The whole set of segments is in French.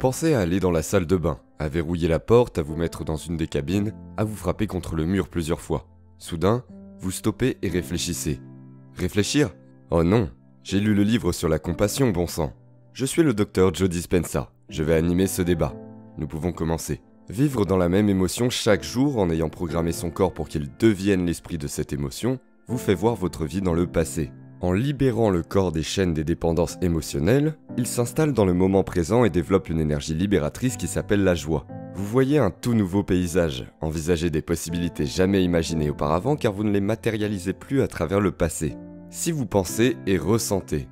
pensez à aller dans la salle de bain, à verrouiller la porte, à vous mettre dans une des cabines, à vous frapper contre le mur plusieurs fois. Soudain, vous stoppez et réfléchissez. Réfléchir? Oh non, j'ai lu le livre sur la compassion, bon sang. Je suis le docteur Joe Dispenza, je vais animer ce débat. Nous pouvons commencer. Vivre dans la même émotion chaque jour en ayant programmé son corps pour qu'il devienne l'esprit de cette émotion, vous fait voir votre vie dans le passé. En libérant le corps des chaînes des dépendances émotionnelles, il s'installe dans le moment présent et développe une énergie libératrice qui s'appelle la joie. Vous voyez un tout nouveau paysage, envisagez des possibilités jamais imaginées auparavant car vous ne les matérialisez plus à travers le passé. Si vous pensez et ressentez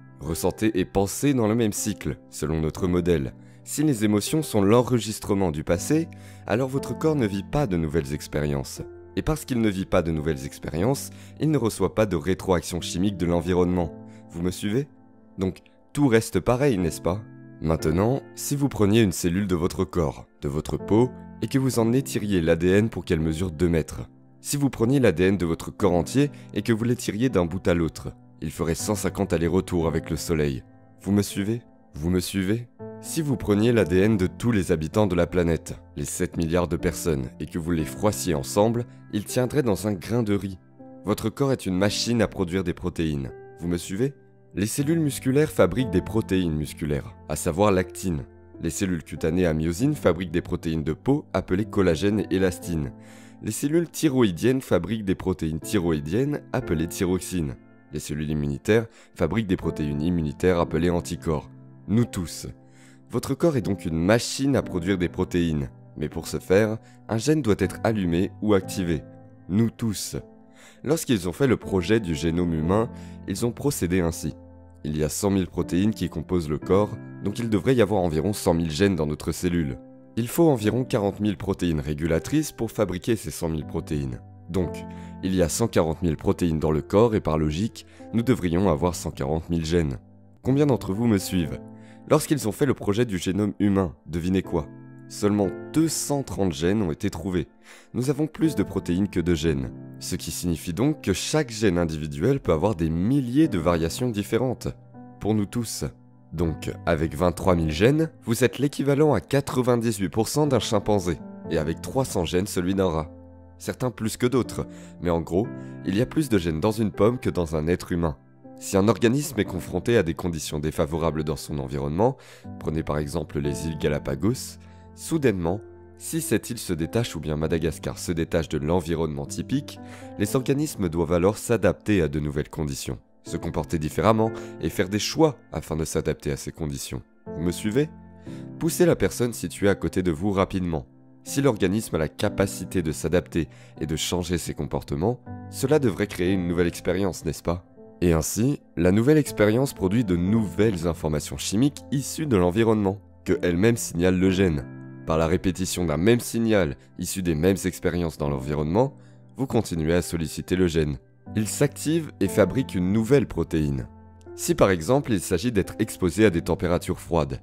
et pensez dans le même cycle, selon notre modèle. Si les émotions sont l'enregistrement du passé, alors votre corps ne vit pas de nouvelles expériences. Et parce qu'il ne vit pas de nouvelles expériences, il ne reçoit pas de rétroaction chimique de l'environnement. Vous me suivez? Donc, tout reste pareil, n'est-ce pas? Maintenant, si vous preniez une cellule de votre corps, de votre peau, et que vous en étiriez l'ADN pour qu'elle mesure 2 mètres. Si vous preniez l'ADN de votre corps entier et que vous l'étiriez d'un bout à l'autre, il ferait 150 allers-retours avec le soleil. Vous me suivez? Vous me suivez? Si vous preniez l'ADN de tous les habitants de la planète, les 7 milliards de personnes, et que vous les froissiez ensemble, ils tiendraient dans un grain de riz. Votre corps est une machine à produire des protéines. Vous me suivez? Les cellules musculaires fabriquent des protéines musculaires, à savoir l'actine. Les cellules cutanées à myosine fabriquent des protéines de peau appelées collagène et élastine. Les cellules thyroïdiennes fabriquent des protéines thyroïdiennes appelées thyroxine. Les cellules immunitaires fabriquent des protéines immunitaires appelées anticorps. Nous tous. Votre corps est donc une machine à produire des protéines. Mais pour ce faire, un gène doit être allumé ou activé. Nous tous. Lorsqu'ils ont fait le projet du génome humain, ils ont procédé ainsi. Il y a 100 000 protéines qui composent le corps, donc il devrait y avoir environ 100 000 gènes dans notre cellule. Il faut environ 40 000 protéines régulatrices pour fabriquer ces 100 000 protéines. Donc, il y a 140 000 protéines dans le corps et par logique, nous devrions avoir 140 000 gènes. Combien d'entre vous me suivent? Lorsqu'ils ont fait le projet du génome humain, devinez quoi? Seulement 230 gènes ont été trouvés. Nous avons plus de protéines que de gènes. Ce qui signifie donc que chaque gène individuel peut avoir des milliers de variations différentes. Pour nous tous. Donc, avec 23 000 gènes, vous êtes l'équivalent à 98% d'un chimpanzé. Et avec 300 gènes, celui d'un rat. Certains plus que d'autres. Mais en gros, il y a plus de gènes dans une pomme que dans un être humain. Si un organisme est confronté à des conditions défavorables dans son environnement, prenez par exemple les îles Galapagos, soudainement, si cette île se détache ou bien Madagascar se détache de l'environnement typique, les organismes doivent alors s'adapter à de nouvelles conditions, se comporter différemment et faire des choix afin de s'adapter à ces conditions. Vous me suivez? Poussez la personne située à côté de vous rapidement. Si l'organisme a la capacité de s'adapter et de changer ses comportements, cela devrait créer une nouvelle expérience, n'est-ce pas? Et ainsi, la nouvelle expérience produit de nouvelles informations chimiques issues de l'environnement, que elles-mêmes signalent le gène. Par la répétition d'un même signal issu des mêmes expériences dans l'environnement, vous continuez à solliciter le gène. Il s'active et fabrique une nouvelle protéine. Si par exemple il s'agit d'être exposé à des températures froides,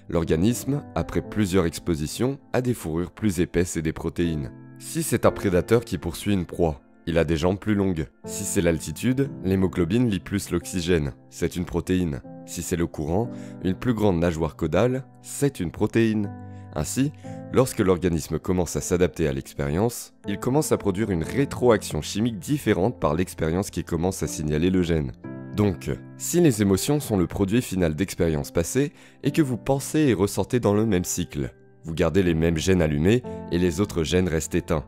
l'organisme, après plusieurs expositions, a des fourrures plus épaisses et des protéines. Si c'est un prédateur qui poursuit une proie, il a des jambes plus longues. Si c'est l'altitude, l'hémoglobine lie plus l'oxygène, c'est une protéine. Si c'est le courant, une plus grande nageoire caudale, c'est une protéine. Ainsi, lorsque l'organisme commence à s'adapter à l'expérience, il commence à produire une rétroaction chimique différente par l'expérience qui commence à signaler le gène. Donc, si les émotions sont le produit final d'expériences passées et que vous pensez et ressentez dans le même cycle, vous gardez les mêmes gènes allumés et les autres gènes restent éteints.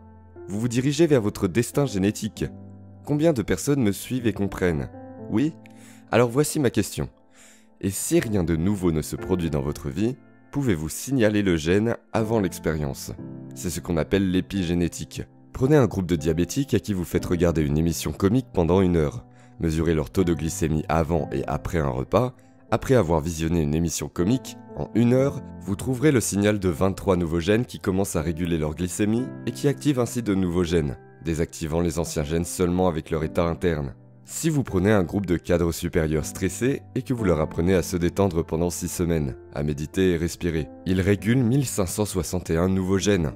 Vous vous dirigez vers votre destin génétique. Combien de personnes me suivent et comprennent? Oui? Alors voici ma question. Et si rien de nouveau ne se produit dans votre vie, pouvez-vous signaler le gène avant l'expérience? C'est ce qu'on appelle l'épigénétique. Prenez un groupe de diabétiques à qui vous faites regarder une émission comique pendant 1 heure. Mesurez leur taux de glycémie avant et après un repas. Après avoir visionné une émission comique, en 1 heure, vous trouverez le signal de 23 nouveaux gènes qui commencent à réguler leur glycémie et qui activent ainsi de nouveaux gènes, désactivant les anciens gènes seulement avec leur état interne. Si vous prenez un groupe de cadres supérieurs stressés et que vous leur apprenez à se détendre pendant 6 semaines, à méditer et respirer, ils régulent 1561 nouveaux gènes.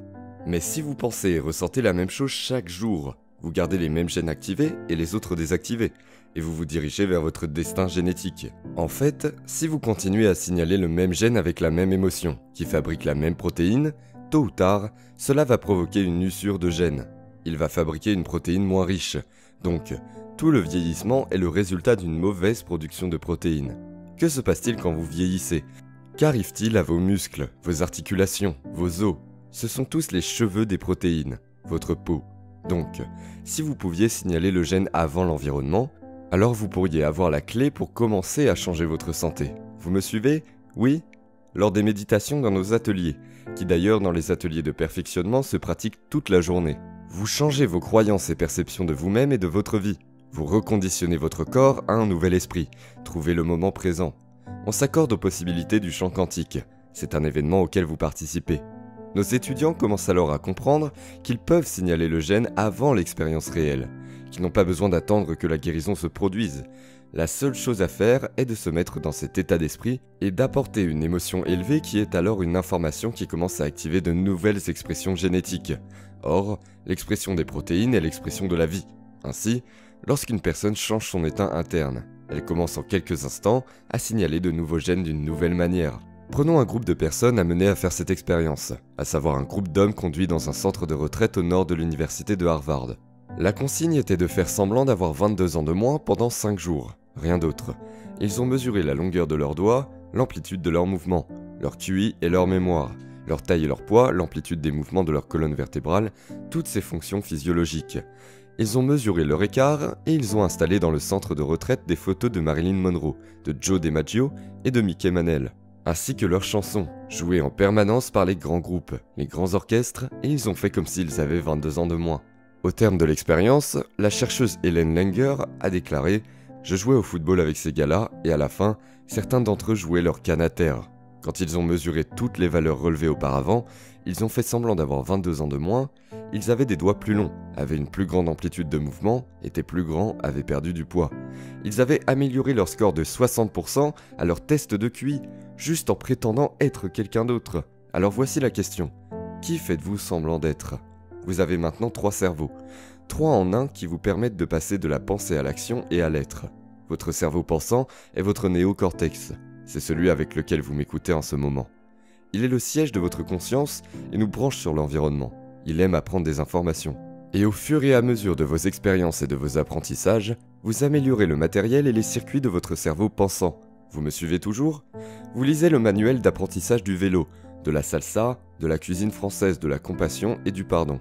Mais si vous pensez et ressentez la même chose chaque jour, Vous gardez les mêmes gènes activés et les autres désactivés, et vous vous dirigez vers votre destin génétique. En fait, si vous continuez à signaler le même gène avec la même émotion, qui fabrique la même protéine, tôt ou tard, cela va provoquer une usure de gènes. Il va fabriquer une protéine moins riche. Donc, tout le vieillissement est le résultat d'une mauvaise production de protéines. Que se passe-t-il quand vous vieillissez? Qu'arrive-t-il à vos muscles, vos articulations, vos os? Ce sont tous les cheveux des protéines, votre peau. Donc, si vous pouviez signaler le gène avant l'environnement, alors vous pourriez avoir la clé pour commencer à changer votre santé. Vous me suivez? Oui? Lors des méditations dans nos ateliers, qui d'ailleurs dans les ateliers de perfectionnement se pratiquent toute la journée. Vous changez vos croyances et perceptions de vous-même et de votre vie. Vous reconditionnez votre corps à un nouvel esprit. Trouvez le moment présent. On s'accorde aux possibilités du champ quantique. C'est un événement auquel vous participez. Nos étudiants commencent alors à comprendre qu'ils peuvent signaler le gène avant l'expérience réelle, qu'ils n'ont pas besoin d'attendre que la guérison se produise. La seule chose à faire est de se mettre dans cet état d'esprit et d'apporter une émotion élevée qui est alors une information qui commence à activer de nouvelles expressions génétiques. Or, l'expression des protéines est l'expression de la vie. Ainsi, lorsqu'une personne change son état interne, elle commence en quelques instants à signaler de nouveaux gènes d'une nouvelle manière. Prenons un groupe de personnes amenées à faire cette expérience, à savoir un groupe d'hommes conduits dans un centre de retraite au nord de l'université de Harvard. La consigne était de faire semblant d'avoir 22 ans de moins pendant 5 jours, rien d'autre. Ils ont mesuré la longueur de leurs doigts, l'amplitude de leurs mouvements, leur QI et leur mémoire, leur taille et leur poids, l'amplitude des mouvements de leur colonne vertébrale, toutes ces fonctions physiologiques. Ils ont mesuré leur écart et ils ont installé dans le centre de retraite des photos de Marilyn Monroe, de Joe DiMaggio et de Mickey Mantle, ainsi que leurs chansons, jouées en permanence par les grands groupes, les grands orchestres, et ils ont fait comme s'ils avaient 22 ans de moins. Au terme de l'expérience, la chercheuse Helen Langer a déclaré « Je jouais au football avec ces gars-là, et à la fin, certains d'entre eux jouaient leur canne à terre. Quand ils ont mesuré toutes les valeurs relevées auparavant, ils ont fait semblant d'avoir 22 ans de moins, ils avaient des doigts plus longs, avaient une plus grande amplitude de mouvement, étaient plus grands, avaient perdu du poids. Ils avaient amélioré leur score de 60% à leur test de QI, juste en prétendant être quelqu'un d'autre. Alors voici la question. Qui faites-vous semblant d'être? Vous avez maintenant 3 cerveaux. 3 en un qui vous permettent de passer de la pensée à l'action et à l'être. Votre cerveau pensant est votre néocortex. C'est celui avec lequel vous m'écoutez en ce moment. Il est le siège de votre conscience et nous branche sur l'environnement. Il aime apprendre des informations. Et au fur et à mesure de vos expériences et de vos apprentissages, vous améliorez le matériel et les circuits de votre cerveau pensant. Vous me suivez toujours? Vous lisez le manuel d'apprentissage du vélo, de la salsa, de la cuisine française, de la compassion et du pardon.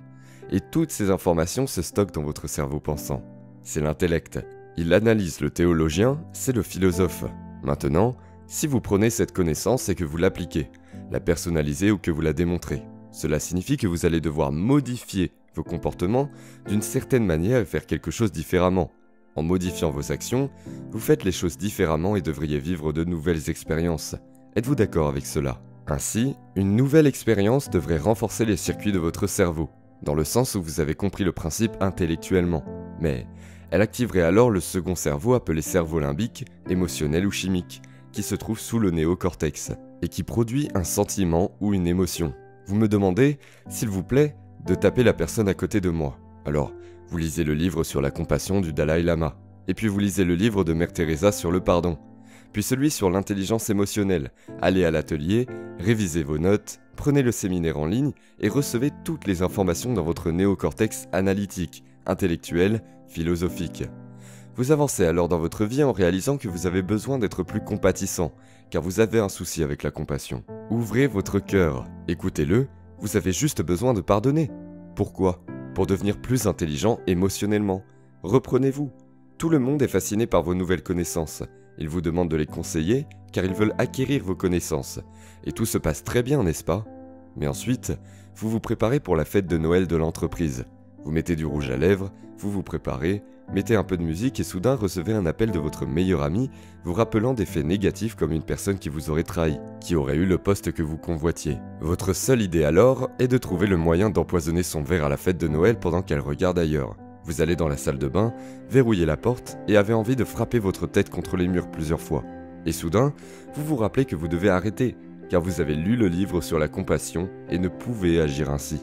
Et toutes ces informations se stockent dans votre cerveau pensant. C'est l'intellect. Il analyse le théologien, c'est le philosophe. Maintenant, si vous prenez cette connaissance et que vous l'appliquez, la personnalisez ou que vous la démontrez, cela signifie que vous allez devoir modifier vos comportements d'une certaine manière et faire quelque chose différemment. En modifiant vos actions, vous faites les choses différemment et devriez vivre de nouvelles expériences. Êtes-vous d'accord avec cela? Ainsi, une nouvelle expérience devrait renforcer les circuits de votre cerveau, dans le sens où vous avez compris le principe intellectuellement. Mais elle activerait alors le second cerveau appelé cerveau limbique, émotionnel ou chimique, qui se trouve sous le néocortex, et qui produit un sentiment ou une émotion. Vous me demandez, s'il vous plaît, de taper la personne à côté de moi. Alors, vous lisez le livre sur la compassion du Dalai Lama, et puis vous lisez le livre de Mère Teresa sur le pardon, puis celui sur l'intelligence émotionnelle. Allez à l'atelier, révisez vos notes, prenez le séminaire en ligne et recevez toutes les informations dans votre néocortex analytique, intellectuel, philosophique. Vous avancez alors dans votre vie en réalisant que vous avez besoin d'être plus compatissant, car vous avez un souci avec la compassion. Ouvrez votre cœur, écoutez-le, vous avez juste besoin de pardonner. Pourquoi? Pour devenir plus intelligent émotionnellement. Reprenez-vous. Tout le monde est fasciné par vos nouvelles connaissances. Ils vous demandent de les conseiller, car ils veulent acquérir vos connaissances. Et tout se passe très bien, n'est-ce pas? Mais ensuite, vous vous préparez pour la fête de Noël de l'entreprise. Vous mettez du rouge à lèvres, vous vous préparez, mettez un peu de musique et soudain recevez un appel de votre meilleur ami vous rappelant des faits négatifs comme une personne qui vous aurait trahi, qui aurait eu le poste que vous convoitiez. Votre seule idée alors est de trouver le moyen d'empoisonner son verre à la fête de Noël pendant qu'elle regarde ailleurs. Vous allez dans la salle de bain, verrouillez la porte et avez envie de frapper votre tête contre les murs plusieurs fois. Et soudain, vous vous rappelez que vous devez arrêter, car vous avez lu le livre sur la compassion et ne pouvez agir ainsi.